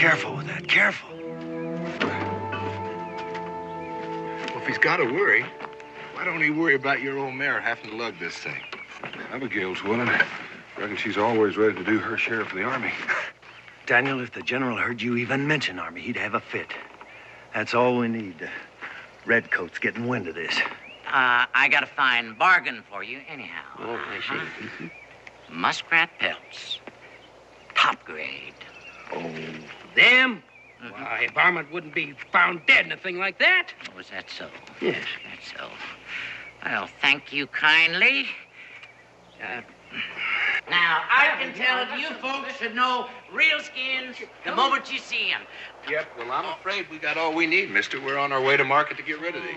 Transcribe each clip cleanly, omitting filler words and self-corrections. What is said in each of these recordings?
careful with that, careful. Well, if he's got to worry, why don't he worry about your old mare having to lug this thing? Abigail's willing. I reckon she's always ready to do her share for the Army. Daniel, if the general heard you even mention Army, he'd have a fit. That's all we need. Redcoats getting wind of this. I got a fine bargain for you anyhow. Oh, I see. Muskrat pelts. Top grade. Oh, them? Why, a varmint wouldn't be found dead in a thing like that. Oh, is that so? Yes. That's so. Well, thank you kindly. Now, I can tell you folks should know real skins the moment you see them. Yep, well, I'm afraid we got all we need, mister. We're on our way to market to get rid of these.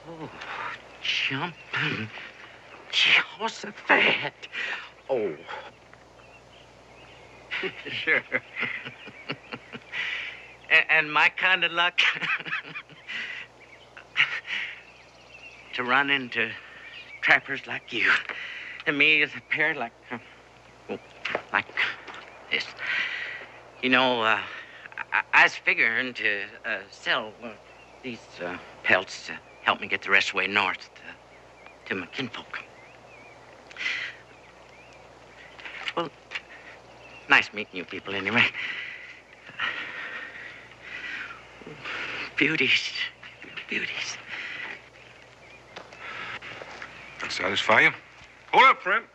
Oh, jumping Jehoshaphat. Oh. Sure. And my kind of luck to run into trappers like you. And me as a pair like this. You know, I was figuring to sell these pelts to help me get the rest of the way north to my kinfolk. Well, nice meeting you people anyway. Beauties. Beauties. That satisfy you? Hold up, friend.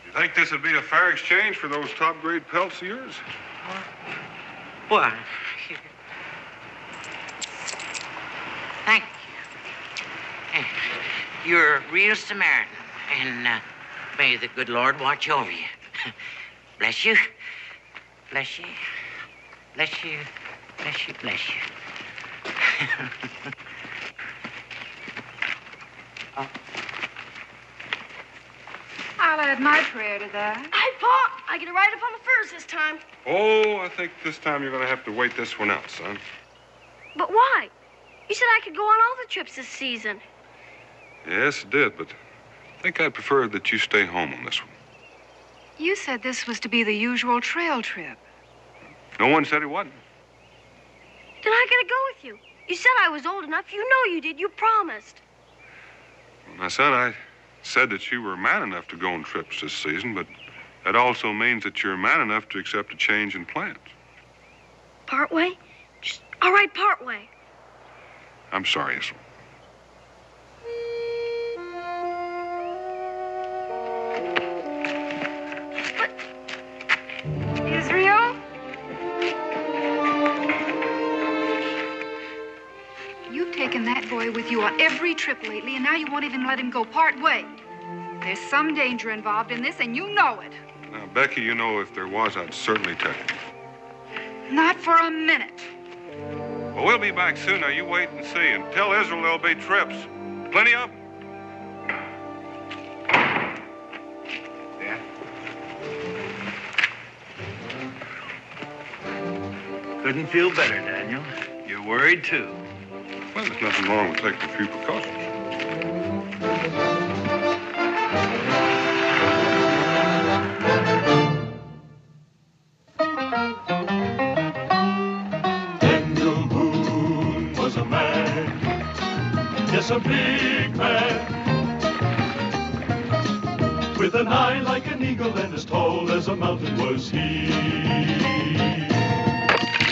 You think this would be a fair exchange for those top-grade pelts of yours? Why? Thank you. You're a real Samaritan, and may the good Lord watch over you. Bless you. Bless you. Bless you. Bless you. Bless you. I'll add my prayer to that. Hey, Pop, I get it right up on the furs this time. Oh, I think this time you're going to have to wait this one out, son. But why? You said I could go on all the trips this season. Yes, it did, but I think I'd prefer that you stay home on this one. You said this was to be the usual trail trip. No one said it wasn't. Then I gotta go with you. You said I was old enough. You know you did. You promised. My son, I said that you were man enough to go on trips this season, but that also means that you're man enough to accept a change in plans. Part way? Just, all right, part way. I'm sorry, Israel. Israel? You've taken that boy with you on every trip lately, and now you won't even let him go part way. There's some danger involved in this, and you know it. Now, Becky, you know if there was, I'd certainly tell you. Not for a minute. Well, we'll be back soon. Now, you wait and see. And tell Israel there'll be trips. Plenty of them. Yeah? Couldn't feel better, Daniel. You're worried, too. Well, there's nothing wrong with taking a few precautions. Daniel Boone was a man, yes, a big man, with an eye like an eagle and as tall as a mountain was he.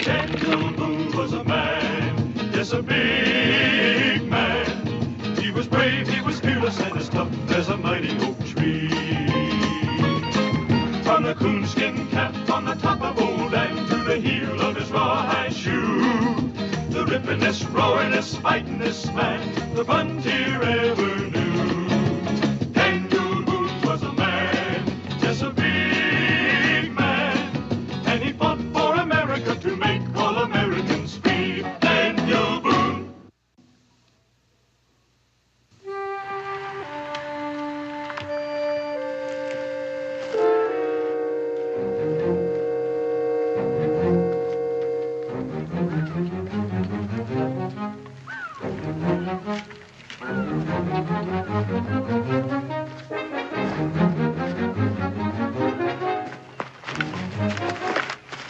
Daniel Boone was a man, yes, a big man. He was brave, he was fearless, and as tough as a mighty oak tree. From the coonskin cap on the top of old Dan to the heel of his rawhide shoe, the rippin'est, roaring'est, fighting'est man the frontier ever knew. Daniel Boone was a man, yes, a big man, and he fought for America to make all Americans free. Daniel Boone.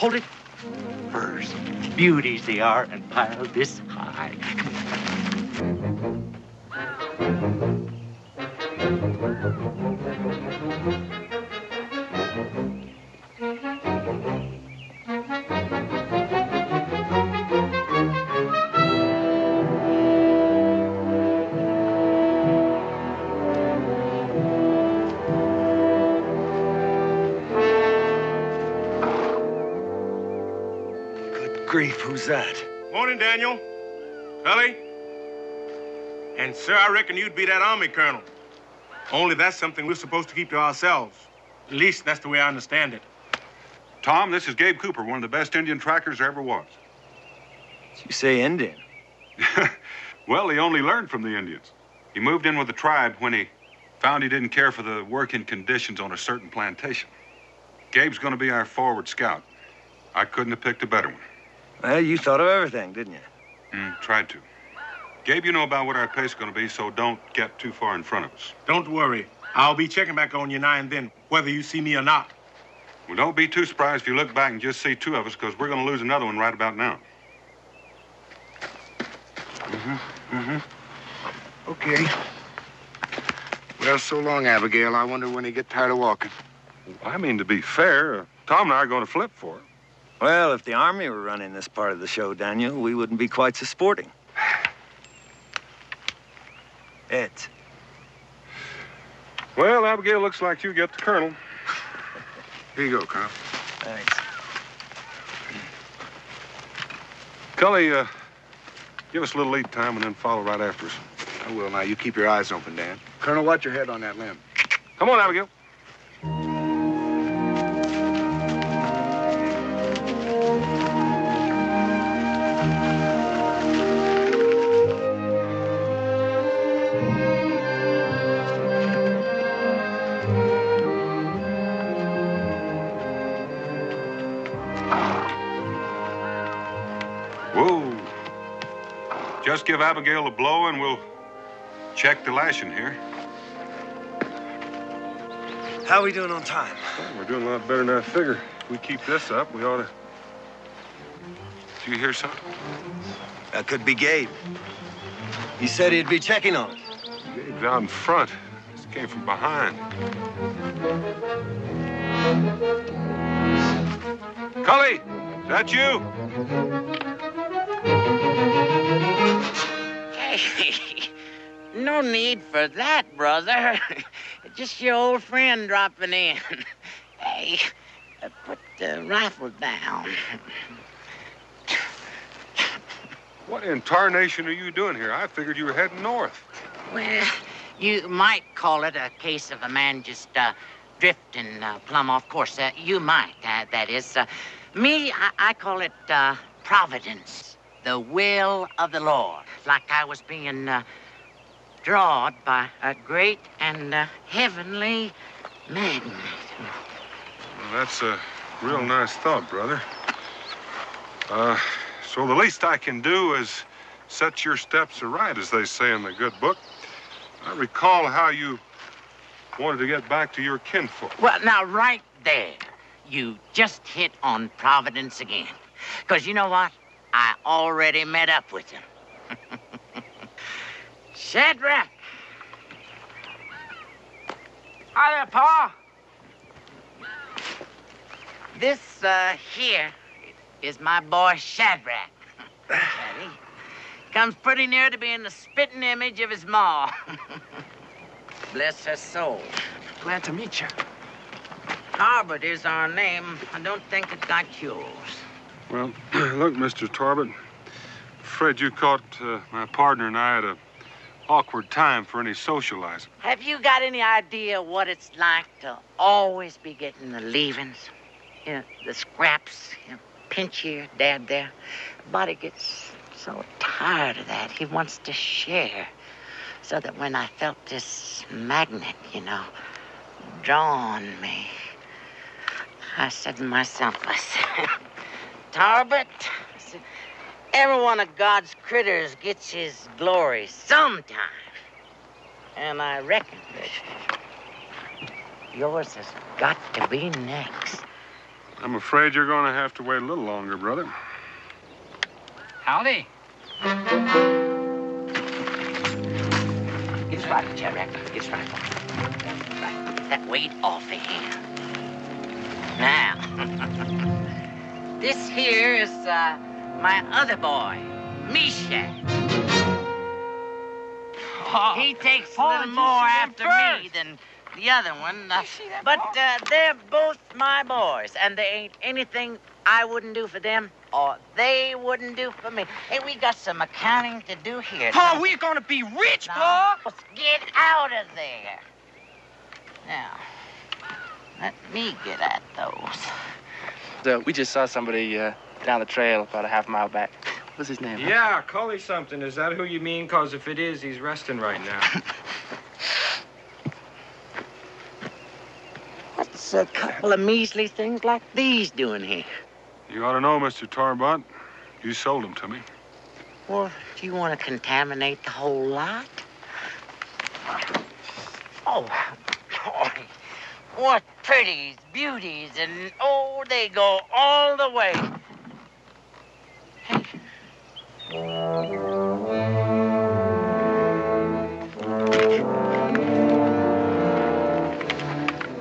Hold it. Furs. Beauties they are and piled this high. Grief, who's that? Morning, Daniel. Cully. And, sir, I reckon you'd be that Army colonel. Only that's something we're supposed to keep to ourselves. At least that's the way I understand it. Tom, this is Gabe Cooper, one of the best Indian trackers there ever was. You say Indian? Well, he only learned from the Indians. He moved in with the tribe when he found he didn't care for the working conditions on a certain plantation. Gabe's going to be our forward scout. I couldn't have picked a better one. Well, you thought of everything, didn't you? Tried to. Gabe, you know about what our pace is going to be, so don't get too far in front of us. Don't worry. I'll be checking back on you now and then, whether you see me or not. Well, don't be too surprised if you look back and just see two of us, because we're going to lose another one right about now. Okay. Well, so long, Abigail. I wonder when he get tired of walking. I mean, to be fair, Tom and I are going to flip for it. Well, if the Army were running this part of the show, Daniel, we wouldn't be quite so sporting. Ed. Well, Abigail, looks like you get the colonel. Here you go, Colonel. Thanks. Cully, give us a little lead time and then follow right after us. I will. Now, you keep your eyes open, Dan. Colonel, watch your head on that limb. Come on, Abigail. Whoa. Just give Abigail a blow and we'll check the lashing here. How are we doing on time? Well, we're doing a lot better than I figure. If we keep this up, we ought to... Did you hear something? That could be Gabe. He said he'd be checking on it. Gabe's out in front. This came from behind. Cully, is that you? Hey, no need for that, brother. Just your old friend dropping in. Hey, put the rifle down. What in tarnation are you doing here? I figured you were heading north. Well, you might call it a case of a man just drifting plumb off course. You might, that is. Me, I call it providence, the will of the Lord. Like I was being drawed by a great and heavenly magnet. Well, that's a real nice thought, brother. So the least I can do is set your steps aright, as they say in the good book. I recall how you wanted to get back to your kinfolk. Well, now, right there, you just hit on Providence again. Because you know what? I already met up with him. Shadrach. Hi there, Pa. This, here is my boy Shadrach. Daddy. Comes pretty near to being the spitting image of his ma. Bless her soul. Glad to meet you. Tarbot is our name. I don't think it got yours. Well, look, Mr. Tarbot, afraid you caught my partner and I at an awkward time for any socializing. Have you got any idea what it's like to always be getting the leavings? You know, the scraps, pinch here, dab there. Body gets so tired of that. He wants to share. So that when I felt this magnet, draw on me, I said to myself, Tarbot, I said, every one of God's critters gets his glory sometime. And I reckon that yours has got to be next. I'm afraid you're going to have to wait a little longer, brother. Howdy. Get his rifle, Shadrach. Get his rifle. Right. Get that weight off of him. Now, this here is my other boy, Misha. He takes a little more after me than the other one, but they're both my boys, and there ain't anything I wouldn't do for them or they wouldn't do for me. Hey, we got some accounting to do here. Pa, we're gonna be rich, Pa! Get out of there. Now, let me get at those. We just saw somebody down the trail about a half mile back. What's his name? Yeah, Cully something. Is that who you mean? Because if it is, he's resting right now. What's a couple of measly things like these doing here? You ought to know, Mr. Tarbot. You sold them to me. Well, do you want to contaminate the whole lot? Oh, boy. What pretties, beauties, and oh, they go all the way.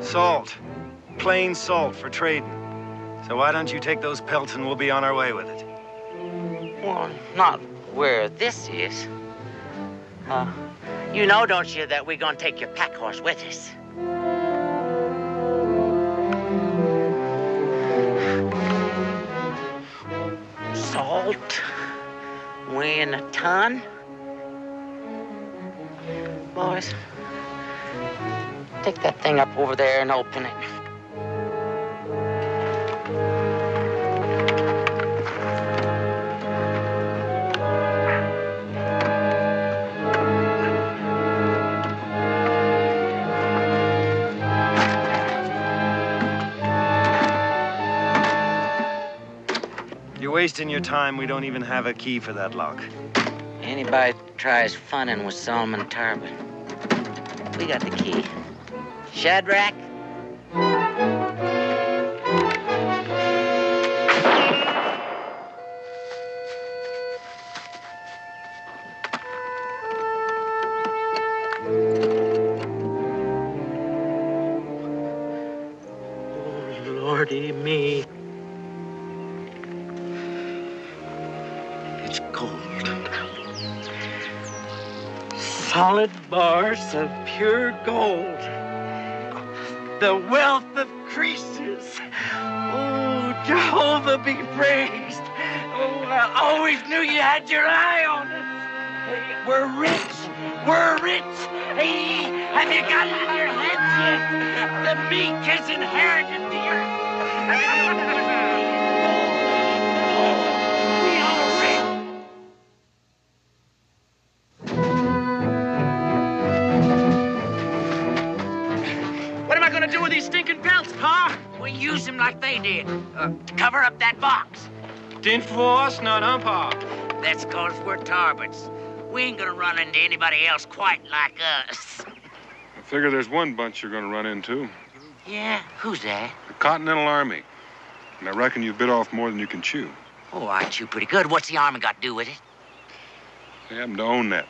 Salt. Plain salt for trading. So why don't you take those pelts and we'll be on our way with it? Well, not where this is. You know, don't you, that we're gonna take your pack horse with us? Salt, weighing a ton. Boys, take that thing up over there and open it. You're wasting your time. We don't even have a key for that lock. Anybody tries funning with Solomon Tarbot, we got the key. Shadrach? Oh, Lordy me. It's gold. Solid bars of pure gold. The wealth of creases. Oh, Jehovah be praised. Oh, I always knew you had your eye on us. Hey, we're rich. We're rich. Hey, have you got it in your heads yet? The meek is inherited the earth. We are rich. What am I gonna do with these stinking pelts, Pa? We use them like they did. To cover up that box. Didn't for us, not, huh, Pa? That's because we're Tarbots. We ain't gonna run into anybody else quite like us. I figure there's one bunch you're going to run into. Yeah? Who's that? The Continental Army. And I reckon you've bit off more than you can chew. Oh, I chew pretty good. What's the Army got to do with it? They happen to own that.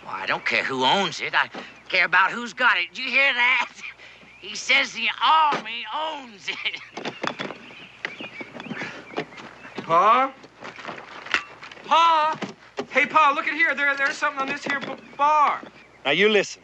Well, I don't care who owns it. I care about who's got it. Did you hear that? He says the Army owns it. Pa? Pa? Hey, Pa, look at here. There's something on this here bar. Now, you listen.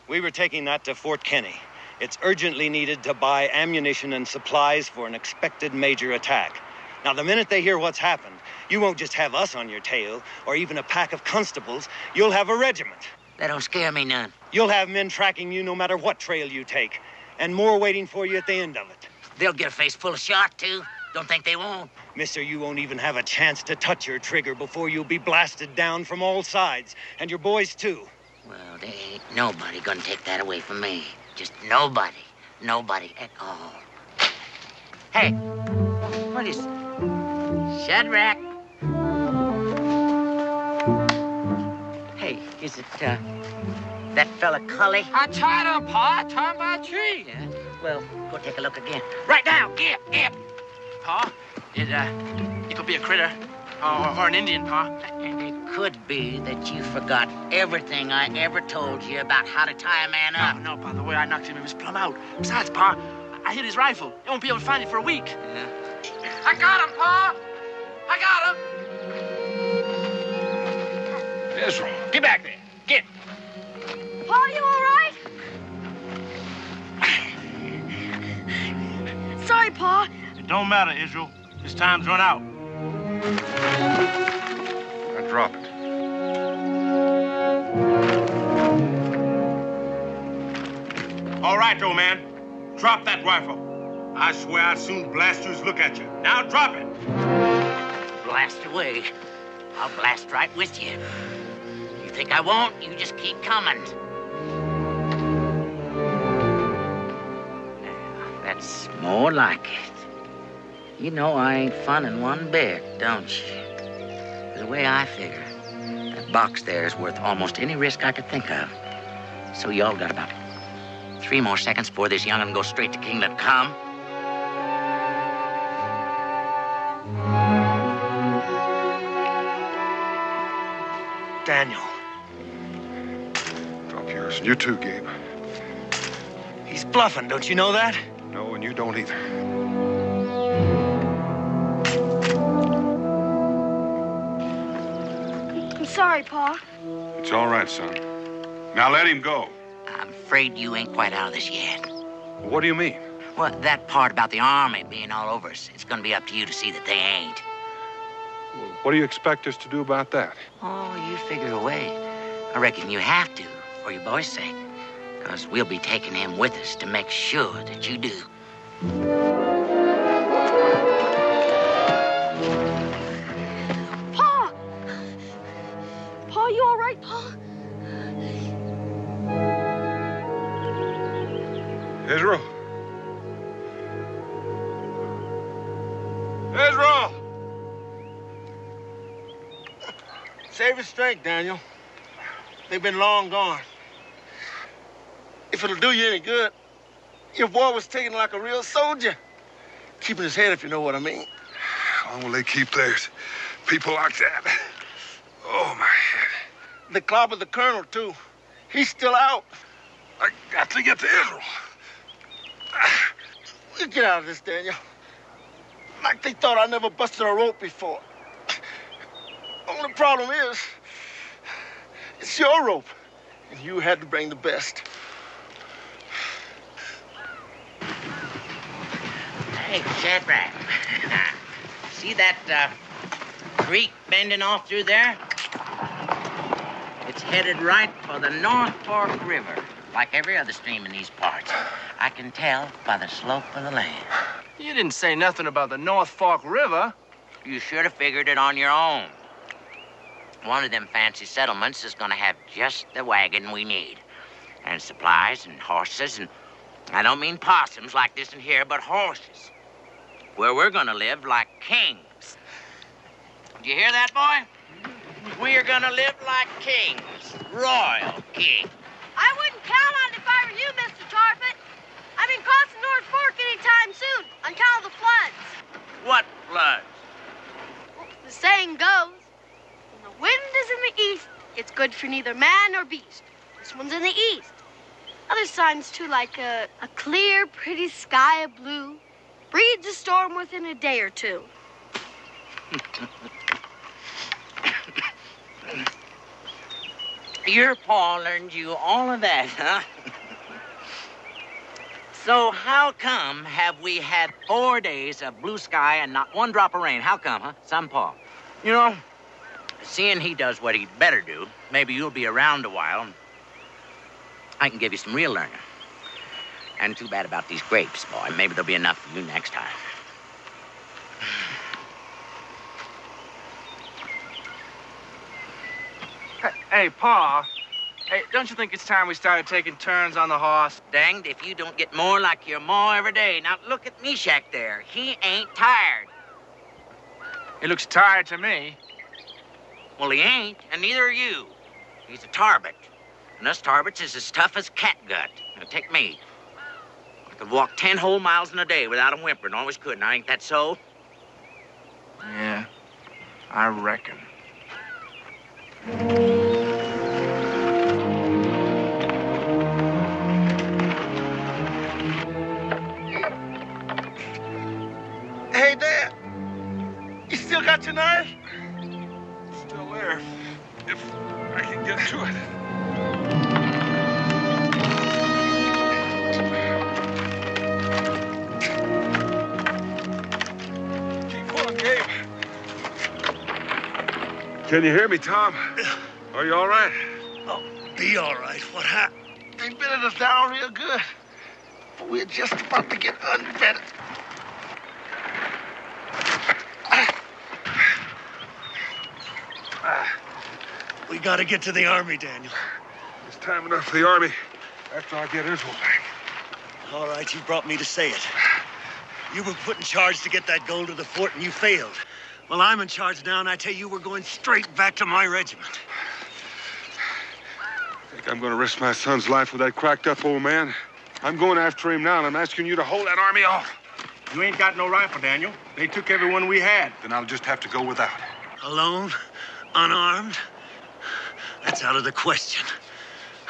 We were taking that to Fort Kenny. It's urgently needed to buy ammunition and supplies for an expected major attack. Now, the minute they hear what's happened, you won't just have us on your tail, or even a pack of constables. You'll have a regiment. That don't scare me none. You'll have men tracking you no matter what trail you take, and more waiting for you at the end of it. They'll get a face full of shot, too. Don't think they won't. Mister, you won't even have a chance to touch your trigger before you'll be blasted down from all sides, and your boys, too. Well, there ain't nobody gonna take that away from me. Just nobody. Nobody at all. Hey, what is it? Shadrach? Hey, is it, that fella Cully? I tied him, Pa. I tied him by a tree. Yeah? well go take a look again. Right now, get. Pa, it could be a critter or an Indian, Pa. And it could be that you forgot everything I ever told you about how to tie a man up. No, Pa, the way I knocked him, it was plumb out. Besides, Pa, I hit his rifle. You won't be able to find it for a week. Yeah. I got him, Pa! I got him! Israel. Get back there. Get. Pa, you all right? Sorry, Pa. It don't matter, Israel. His time's run out. Now drop it. All right, old man. Drop that rifle. I swear I'd soon blast you as look at you. Now drop it. Blast away. I'll blast right with you. You think I won't? You just keep coming. That's more like it. You know I ain't funning one bit, don't you? The way I figure, that box there is worth almost any risk I could think of. So y'all got about 3 more seconds before this young'un goes straight to Kingdom Come. Daniel. Drop yours. You too, Gabe. He's bluffing, don't you know that? No, and you don't either. I'm sorry, Pa. It's all right, son. Now let him go. I'm afraid you ain't quite out of this yet. What do you mean? Well, that part about the army being all over us, it's gonna be up to you to see that they ain't. What do you expect us to do about that? Oh, you figure a way. I reckon you have to, for your boy's sake. Because we'll be taking him with us to make sure that you do. Pa! Pa, you all right, Pa? Israel? Israel! Save his strength, Daniel. They've been long gone. If it'll do you any good, your boy was taken like a real soldier. Keeping his head, if you know what I mean. How long will they keep theirs? People like that? Oh, my head. They clobbered the colonel, too. He's still out. I got to get to Israel. You get out of this, Daniel. Like they thought I never busted a rope before. Only problem is, it's your rope, and you had to bring the best. Hey, Shadrach. See that creek bending off through there? It's headed right for the North Fork River, like every other stream in these parts. I can tell by the slope of the land. You didn't say nothing about the North Fork River. You should have figured it on your own. One of them fancy settlements is gonna have just the wagon we need. And supplies and horses, and I don't mean possums like this in here, but horses. Where we're gonna live like kings. Did you hear that, boy? We're gonna live like kings. Royal kings. I wouldn't count on it if I were you, Mr. Tarpet. I mean, crossing North Fork anytime soon, on account of the floods. What floods? Well, the saying goes, when the wind is in the east, it's good for neither man nor beast. This one's in the east. Other signs, too, like a clear, pretty sky of blue, breeds a storm within a day or two. Your pa learned you all of that, huh? So how come have we had 4 days of blue sky and not one drop of rain? How come, huh? Some pa. You know, seeing he does what he'd better do, maybe you'll be around a while. I can give you some real learning. And too bad about these grapes, boy. Maybe there'll be enough for you next time. Hey, Pa. Hey, don't you think it's time we started taking turns on the horse? Danged if you don't get more like your ma every day. Now, look at Meshach there. He ain't tired. He looks tired to me. Well, he ain't, and neither are you. He's a Tarbot. And us Tarbots is as tough as catgut. Now, take me. Could walk 10 whole miles in a day without a whimper, and always could. Now, ain't that so? Yeah, I reckon. Hey, Dad. You still got your knife? Still there, if I can get to it. Keep on, Gabe. Can you hear me, Tom? Are you all right? Oh, be all right. What happened? They bedded us down real good. We're just about to get unbedded. We gotta get to the army, Daniel. It's time enough for the army after I get Israel back. All right, you brought me to say it. You were put in charge to get that gold to the fort, and you failed. Well, I'm in charge now, and I tell you, we're going straight back to my regiment. Think I'm gonna risk my son's life with that cracked up old man? I'm going after him now, and I'm asking you to hold that army off. You ain't got no rifle, Daniel. They took everyone we had. Then I'll just have to go without. Alone? Unarmed? That's out of the question.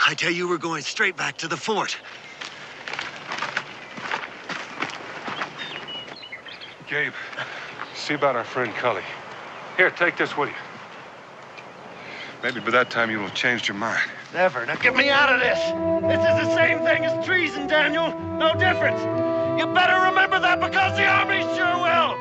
I tell you, we're going straight back to the fort. Gabe, see about our friend Cully. Here, take this with you. Maybe by that time you will have changed your mind. Never. Now get me out of this. This is the same thing as treason, Daniel. No difference. You better remember that, because the army sure will.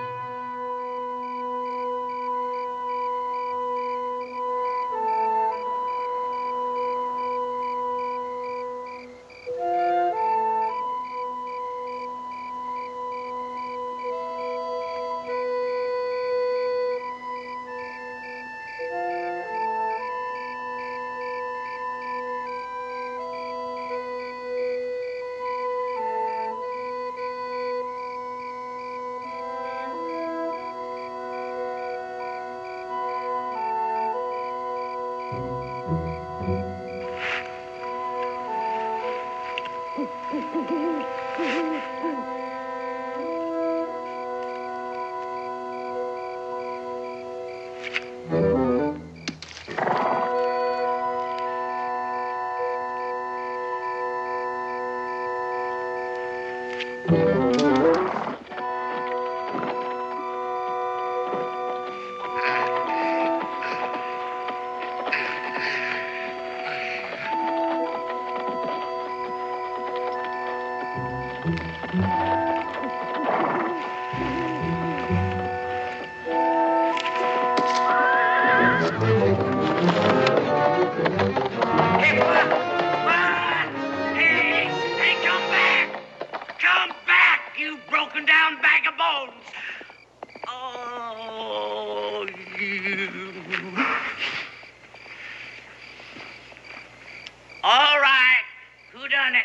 All right, who done it?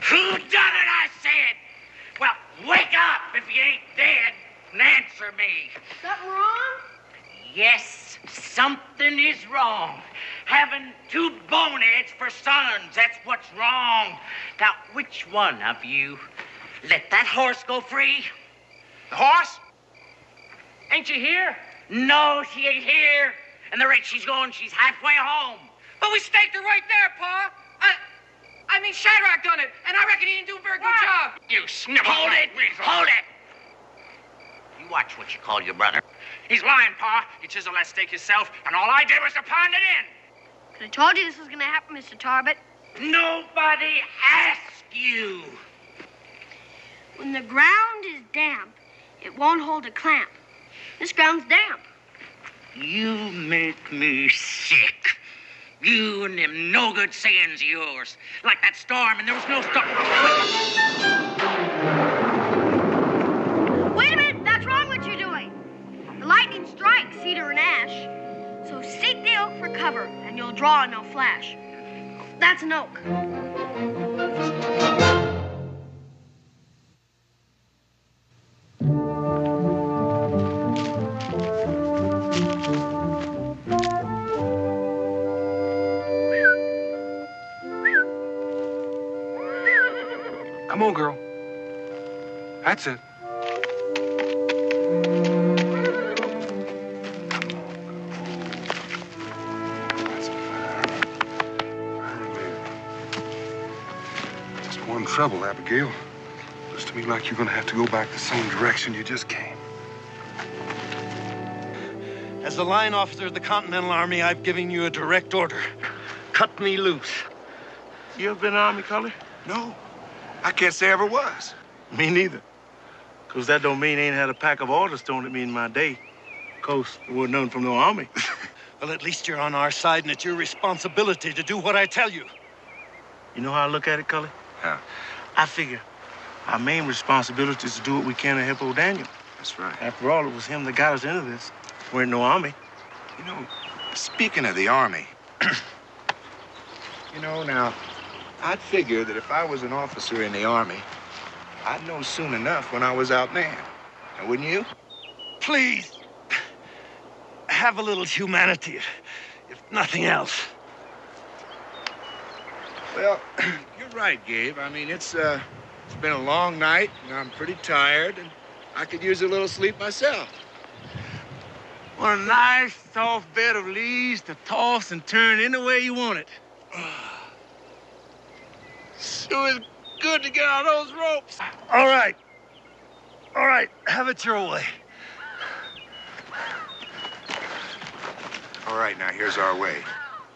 Who done it, I said? Well, wake up if you ain't dead and answer me. Something wrong? Yes, something is wrong. Having two boneheads for sons, that's what's wrong. Now, which one of you let that horse go free? The horse? Ain't you here? No, she ain't here. And the rate she's going, she's halfway home. But we staked her right there, Pa. I mean, Shadrach done it, and I reckon he didn't do a very good job. You snip! Hold it! Hold it! You watch what you call your brother. He's lying, Pa. You chiseled that stake yourself, and all I did was to pound it in. Could have told you this was going to happen, Mr. Tarbot. Nobody asked you. When the ground is damp, it won't hold a clamp. This ground's damp. You make me sick. You and them no-good sayings of yours. Like that storm, and there was no storm. Wait a minute! That's wrong what you're doing. The lightning strikes cedar and ash. So seek the oak for cover, and you'll draw no flash. That's an oak. Come on, girl. That's it. Just one trouble, Abigail. Looks to me like you're gonna have to go back the same direction you just came. As the line officer of the Continental Army, I've given you a direct order. Cut me loose. You ever been in the Army, Cully? No, I can't say I ever was. Me neither. Because that don't mean I ain't had a pack of orders thrown at me in my day. Of course, there wasn't none from no Army. Well, at least you're on our side, and it's your responsibility to do what I tell you. You know how I look at it, Cully? How? I figure our main responsibility is to do what we can to help old Daniel. That's right. After all, it was him that got us into this. We ain't no Army. You know, speaking of the Army, you know, now, I'd figure that if I was an officer in the Army, I'd know soon enough when I was outmanned. Now, wouldn't you? Please, have a little humanity, if nothing else. Well, you're right, Gabe. I mean, it's been a long night, and I'm pretty tired, and I could use a little sleep myself. Want a nice, soft bed of leaves to toss and turn any way you want it. Sure is good to get on those ropes. All right. All right, have it your way. All right, now, here's our way.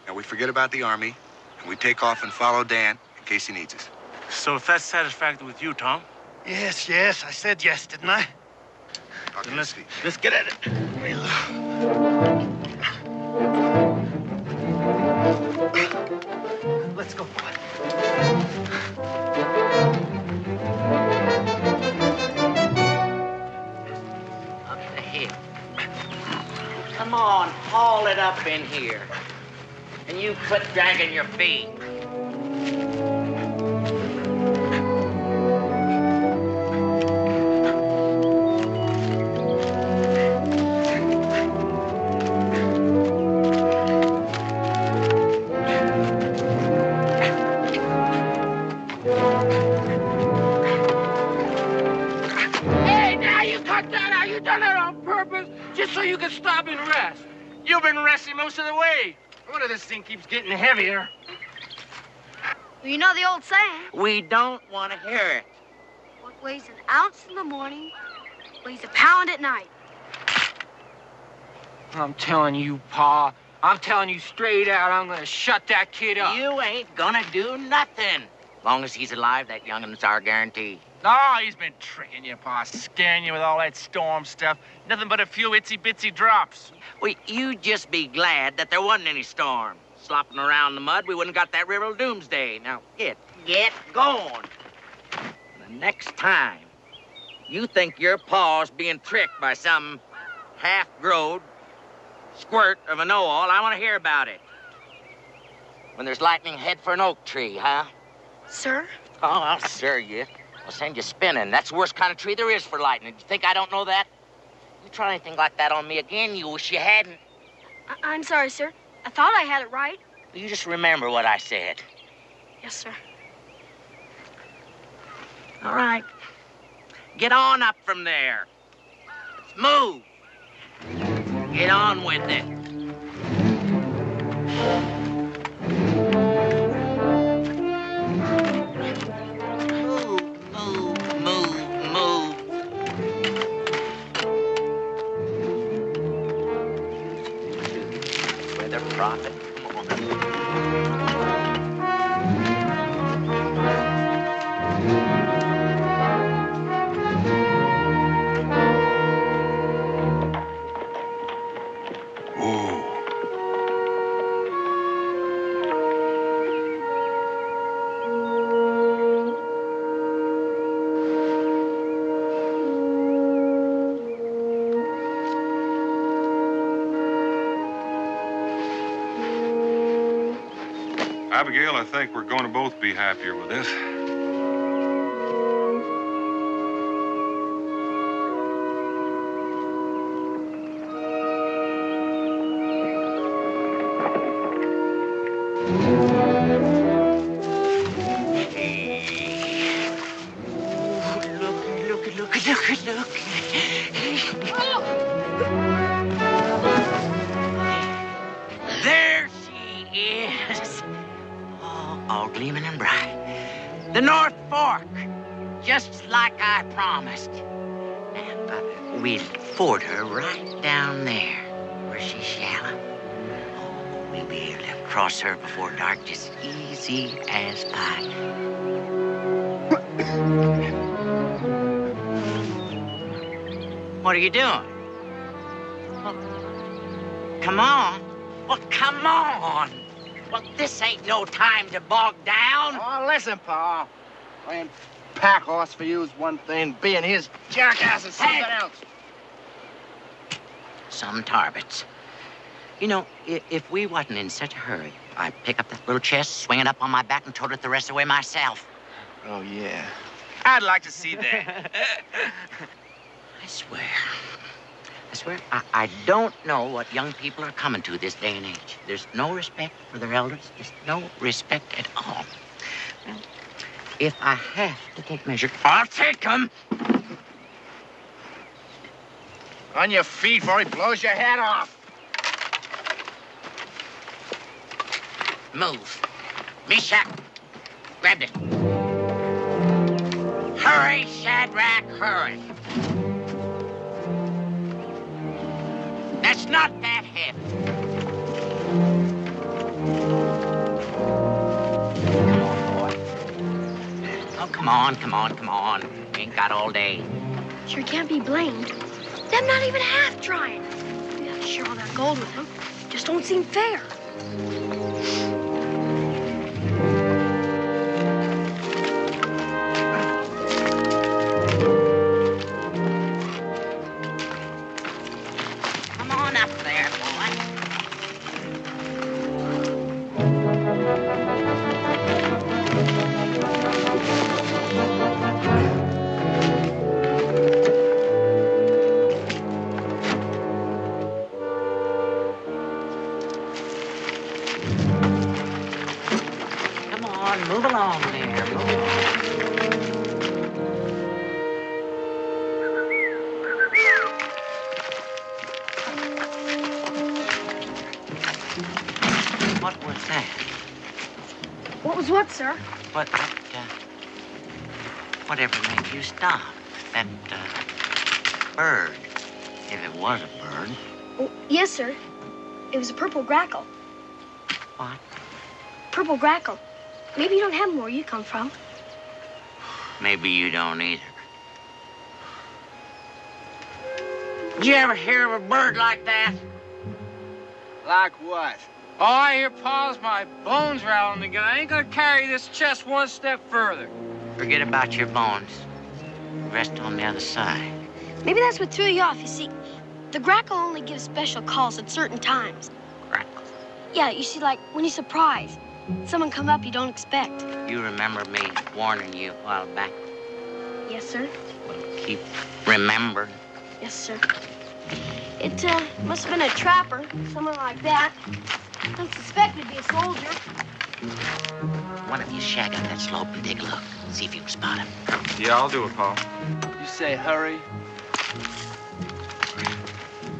Now, we forget about the Army, and we take off and follow Dan in case he needs us. So if that's satisfactory with you, Tom? Yes, yes, I said yes, didn't I? Okay, let's get at it. Let's go, boy. Up the hill. Come on, haul it up in here. And you quit dragging your feet. Just so you can stop and rest. You've been resting most of the way. No wonder this thing keeps getting heavier. Well, you know the old saying. We don't want to hear it. What weighs an ounce in the morning weighs a pound at night. I'm telling you, Pa. I'm telling you straight out, I'm gonna shut that kid up. You ain't gonna do nothing. Long as he's alive, that youngin's our guarantee. No, he's been tricking you, Pa, scaring you with all that storm stuff. Nothing but a few itsy-bitsy drops. Well, you just be glad that there wasn't any storm. Slopping around in the mud, we wouldn't got that river doomsday. Now, get going. The next time you think your pa's being tricked by some half-growed squirt of a know-all, I want to hear about it. When there's lightning, head for an oak tree, huh? Sir? Oh, I'll sir you. I'll send you spinning. That's the worst kind of tree there is for lightning. You think I don't know that? You try anything like that on me again, you wish you hadn't. I'm sorry, sir. I thought I had it right. You just remember what I said. Yes, sir. All right. Get on up from there. Let's move. Get on with it. Prophet. Come on. Abigail, I think we're going to both be happier with this. all gleaming and bright. The North Fork, just like I promised. Now, we'll ford her right down there where she's shallow. Oh, we'll be able to cross her before dark, just easy as pie. What are you doing? Well, come on. Well, come on. Well, this ain't no time to bog down. Oh, listen, Pa. Playing pack horse for you is one thing. Being his jackass is something else. Some Tarbots. You know, if we wasn't in such a hurry, I'd pick up that little chest, swing it up on my back, and tote it the rest of the way myself. Oh, yeah. I'd like to see that. I swear, I don't know what young people are coming to this day and age. There's no respect for their elders. There's no respect at all. Well, if I have to take measures, I'll take them. On your feet before he blows your head off. Move. Meshach, grab it. Hurry, Shadrach, hurry. That's not that heavy. Come on, boy. Oh, come on. We ain't got all day. Sure can't be blamed. Them not even half trying. We gotta share all that gold with them. Just don't seem fair. Come on up there, boy. Come on, move along there. Move along. What was that? What was what, sir? Whatever made you stop? That, bird. If it was a bird. Oh, yes, sir. It was a purple grackle. What? Purple grackle. Maybe you don't have them where you come from. Maybe you don't either. Did you ever hear of a bird like that? Like what? All I hear, Pa's my bones rattling again. I ain't gonna carry this chest one step further. Forget about your bones. Rest on the other side. Maybe that's what threw you off. You see, the grackle only gives special calls at certain times. Grackle? Yeah, you see, like when you're surprised. Someone come up you don't expect. You remember me warning you a while back? Yes, sir. Well, keep remembering. Yes, sir. It must have been a trapper, someone like that. Don't suspect it'd be a soldier. One of you shag up that slope and take a look. See if you can spot him. Yeah, I'll do it, Pa. You say hurry.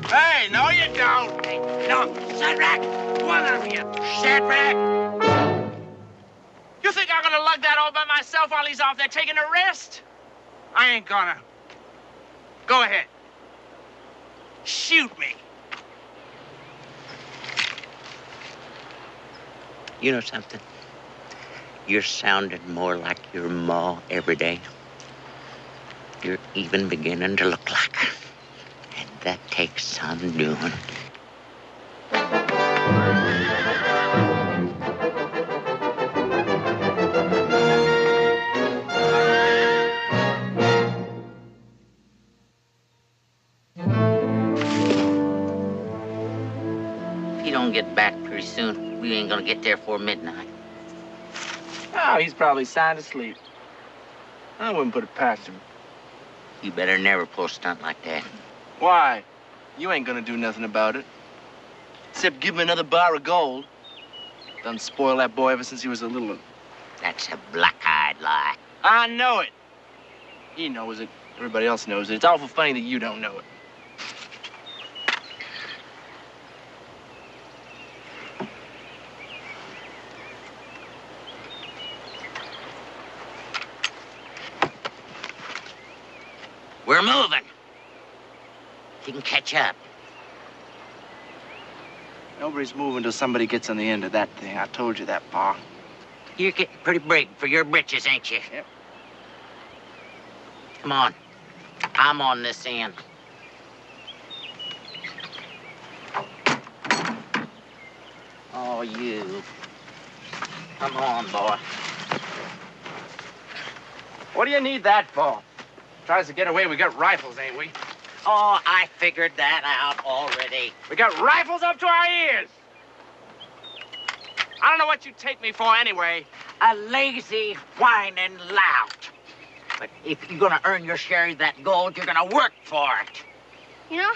Hey, no, you don't. Hey, no, Shadrach! One of you! Shadrach! You think I'm gonna lug that all by myself while he's off there taking a rest? I ain't gonna. Go ahead. Shoot me. You know something? You're sounding more like your ma every day. You're even beginning to look like her. And that takes some doing. If you don't get back pretty soon, we ain't gonna get there before midnight. Oh, he's probably sound asleep. I wouldn't put it past him. You better never pull a stunt like that. Why? You ain't gonna do nothing about it. Except give him another bar of gold. Done spoil that boy ever since he was a little one. That's a black-eyed lie. I know it. He knows it. Everybody else knows it. It's awful funny that you don't know it. catch up. Nobody's moving till somebody gets on the end of that thing. I told you that, Pa. You're getting pretty big for your britches, ain't you? Yep. Come on. I'm on this end. Oh, you. Come on, boy. What do you need that for? Tries to get away, we got rifles, ain't we? Oh, I figured that out already. We got rifles up to our ears. I don't know what you take me for anyway. A lazy, whining lout. But if you're gonna earn your share of that gold, you're gonna work for it. You know,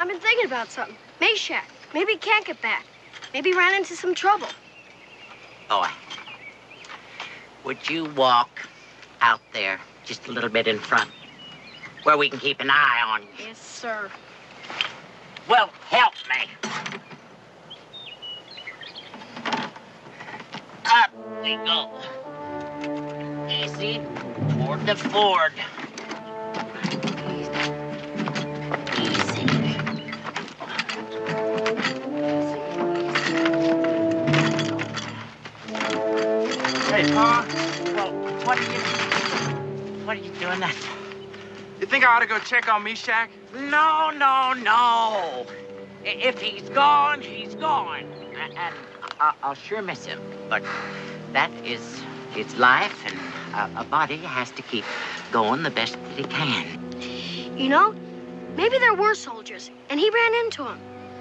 I've been thinking about something. Meshack, maybe he can't get back. Maybe he ran into some trouble. Boy, would you walk out there just a little bit in front where we can keep an eye on you? Yes, sir. Well, help me. Up we go. Easy toward the ford. Easy. Hey, Pa. Well, what are you doing that for? You think I ought to go check on Meshack? No, no, no. If he's gone, he's gone. And I'll sure miss him. But that is his life, and a body has to keep going the best that he can. You know, maybe there were soldiers, and he ran into them.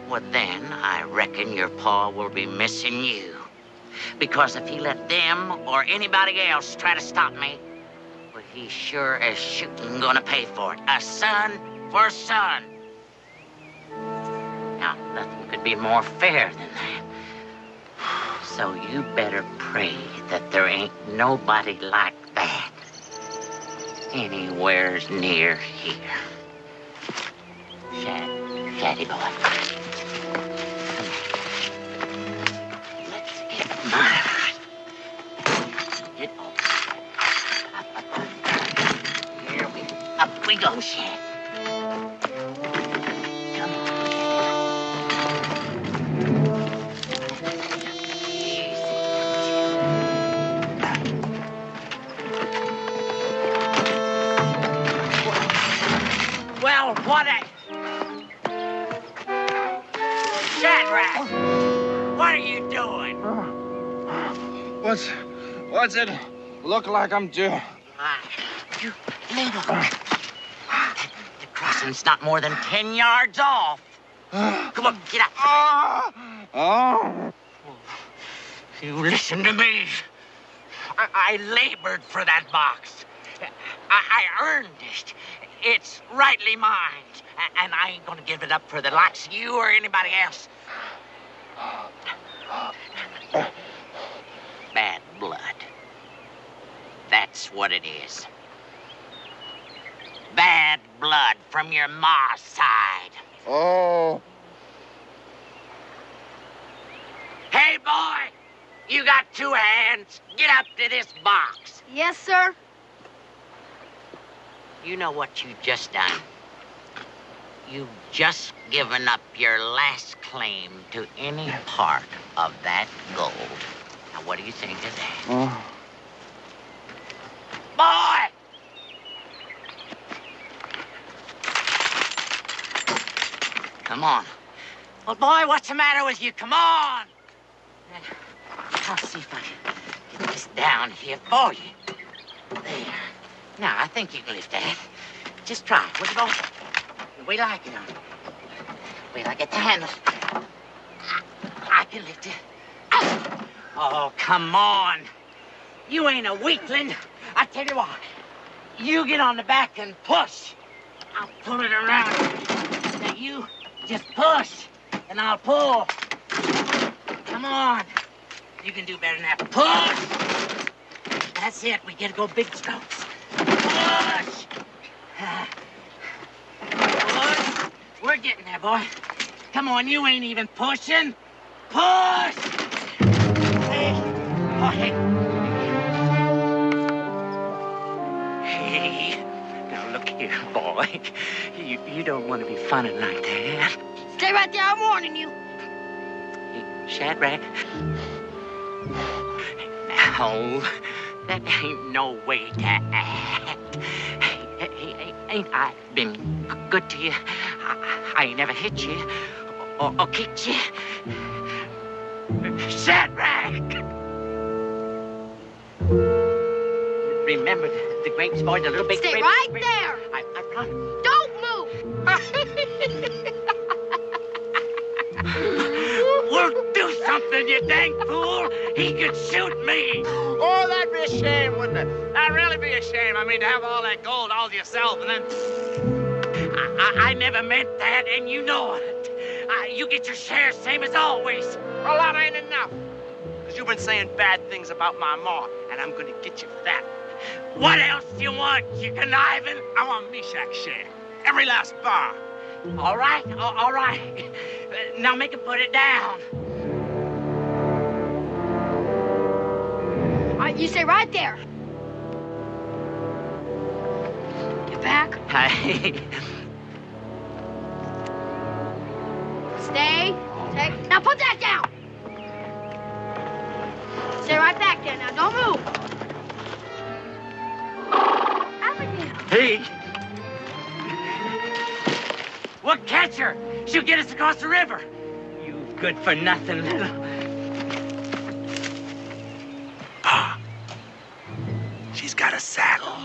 Well, then I reckon your pa will be missing you. Because if he let them or anybody else try to stop me, well, he's sure as shooting gonna pay for it. A son for a son. Now, nothing could be more fair than that. So you better pray that there ain't nobody like that anywheres near here. Shaddy boy. Let's get my right. Get over. Up we go, Shad. Come on. Well, what a... Shadrach! What are you doing? What's it look like I'm doing? You little... The crossing's not more than 10 yards off. Come on, get up. Oh. You listen to me. I labored for that box. I earned it. It's rightly mine. And I ain't gonna give it up for the likes of you or anybody else. Bad blood. That's what it is. Bad blood from your ma's side. Oh. Hey, boy! You got 2 hands. Get up to this box. Yes, sir. You know what you just done? You've just given up your last claim to any part of that gold. Now, what do you think of that? Boy! Come on. Well, boy, what's the matter with you? Come on! I'll see if I can get this down here for you. There. Now, I think you can lift that. Just try it, will you, boy? Wait till I get on. Wait till I get the handle. I can lift it. Oh, come on. You ain't a weakling. I tell you what. You get on the back and push. I'll pull it around. Now, you just push, and I'll pull. Come on. You can do better than that. Push! That's it. We get to go big strokes. Push! Push! We're getting there, boy. Come on, you ain't even pushing. Push! Hey, boy. Hey, now look here. Here, boy. You don't want to be funning like that. Stay right there, I'm warning you. Hey, Shadrach. No, that ain't no way to act. Hey, ain't I been good to you? I ain't never hit you or kicked you. Shadrach! Remember the grapes, boy, the little big grapes? Stay right there. I promise. Don't move. We'll do something, you dang fool. He could shoot me. Oh, that'd be a shame, wouldn't it? That'd really be a shame. I mean, to have all that gold all to yourself and then... I never meant that, and you know it. You get your share, same as always. Well, that ain't enough. Because you've been saying bad things about my ma, and I'm going to get you for that. What else do you want, you conniving? I want Meshach's share. Every last bar. All right, all right. Now make him put it down. All right, you stay right there. Get back. Stay. Now put that down. Stay right back there now. Don't move. Hey. We'll catch her. She'll get us across the river. You good for nothing little. Pa, she's got a saddle.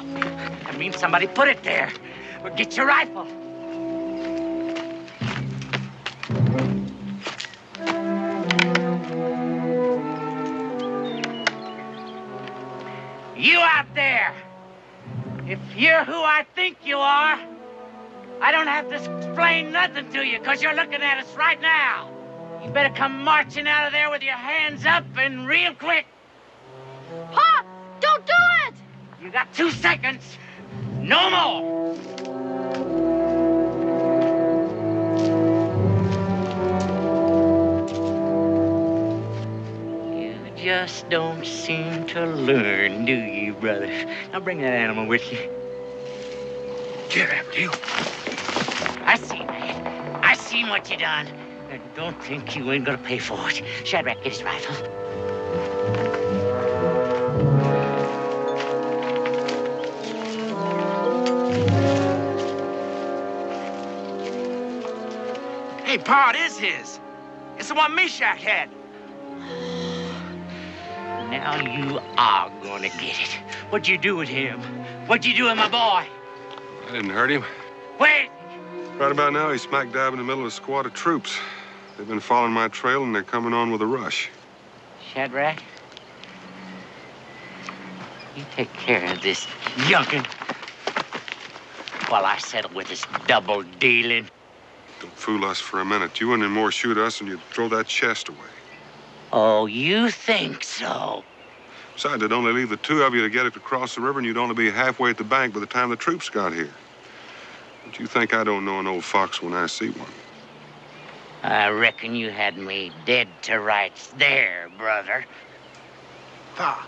That means somebody put it there. Or get your rifle. You out there. If you're who I think you are, I don't have to explain nothing to you, because you're looking at us right now. You better come marching out of there with your hands up and real quick. Pa, don't do it! You got 2 seconds. No more. You just don't seem to learn, do you, brother? Now bring that animal with you. Get after you. I seen that. I seen what you done. And don't think you ain't gonna pay for it. Shadrach, get his rifle. Hey, Pa, it is his. It's the one Meshach had. Now you are gonna get it. What'd you do with him? What'd you do with my boy? I didn't hurt him. Wait! Right about now, he's smack dab in the middle of a squad of troops. They've been following my trail, and they're coming on with a rush. Shadrach, you take care of this young'un while I settle with this double dealing. Don't fool us for a minute. You wouldn't any more shoot us than you'd throw that chest away. Oh, you think so? Besides, it'd only leave the 2 of you to get it across the river, and you'd only be halfway at the bank by the time the troops got here. Don't you think I don't know an old fox when I see one? I reckon you had me dead to rights there, brother. Pa,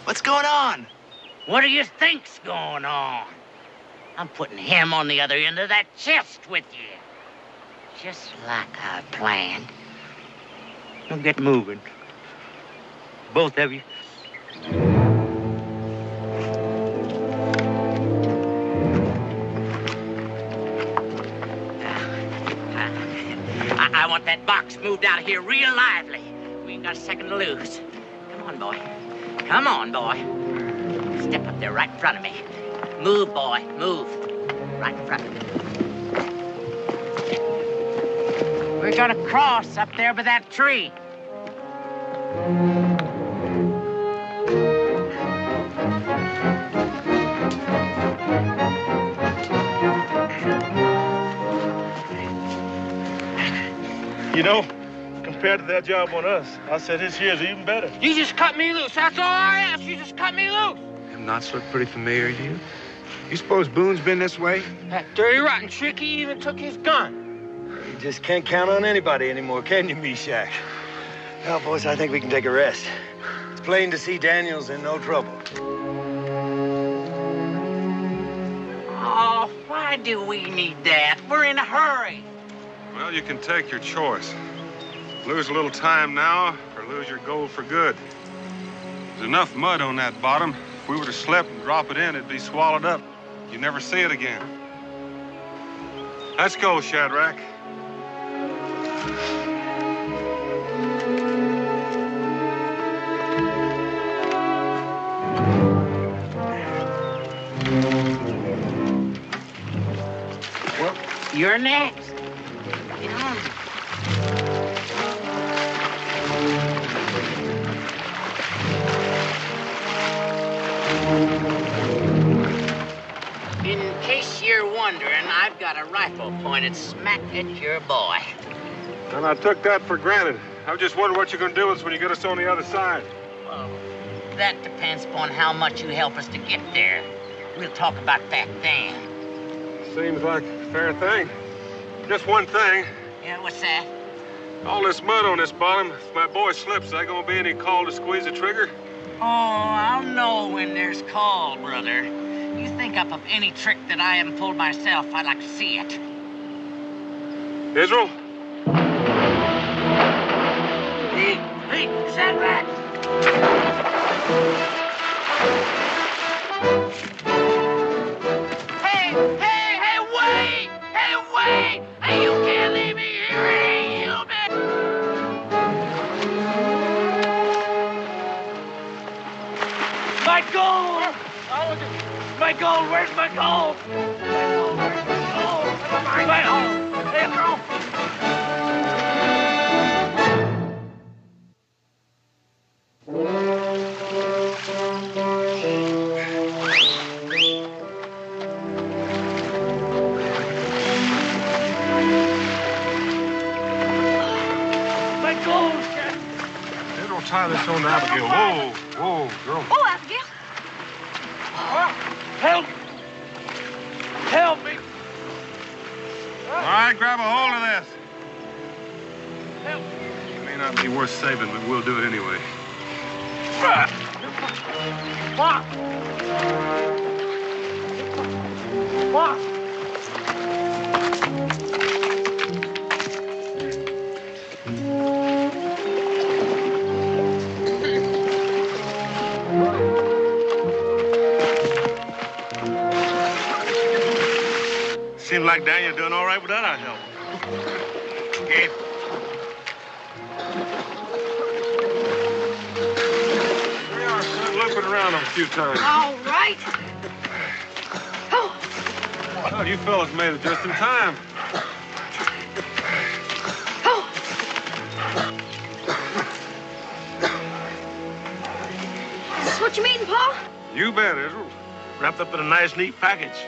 what's going on? What do you think's going on? I'm putting him on the other end of that chest with you. Just like I planned. Now get moving. Both of you. I want that box moved out of here real lively. We ain't got a second to lose. Come on, boy. Come on, boy. Step up there right in front of me. Move, boy. Move. Right in front of me. We're gonna cross up there by that tree. You know, compared to that job on us, I said this here's even better. You just cut me loose. That's all I ask. You just cut me loose. Them knots look pretty familiar to you. You suppose Boone's been this way? That dirty, rotten trick, he even took his gun. You just can't count on anybody anymore, can you, Meshach? Well, boys, I think we can take a rest. It's plain to see Daniel's in no trouble. Oh, Why do we need that? We're in a hurry. Well, you can take your choice. Lose a little time now, or lose your gold for good. There's enough mud on that bottom. If we were to slip and drop it in, it'd be swallowed up. You'd never see it again. Let's go, Shadrach. Well, you're next. Get on. In case you're wondering, I've got a rifle pointed smack at your boy. And I took that for granted. I was just wondering what you're going to do with us when you get us on the other side. Well, that depends upon how much you help us to get there. We'll talk about that then. Seems like a fair thing. Just one thing. Yeah, what's that? All this mud on this bottom, if my boy slips, is there going to be any call to squeeze the trigger? Oh, I'll know when there's call, brother. You think up of any trick that I haven't pulled myself, I'd like to see it. Israel? Hey, Shadrach! Hey, wait! Hey, you can't leave me here, hey, you man! My gold! My gold, where's my gold? My gold! Hey, girl! My gold! They don't tie this on to Abigail. Whoa, girl. Oh, Abigail. Help! Help me! All right, grab a hold of this. Help! It may not be worth saving, but we'll do it anyway. What? Seems like Daniel doing all right without our help. Gabe. We are looping around a few times. All right. Well, you fellas made it just in time. Is this what you mean, Paul? You bet, Israel. Wrapped up in a nice, neat package.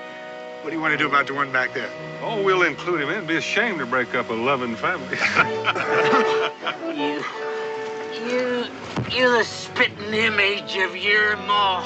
What do you want to do about the one back there? Oh, we'll include him in. It'd be a shame to break up a loving family. You're the spitting image of your ma.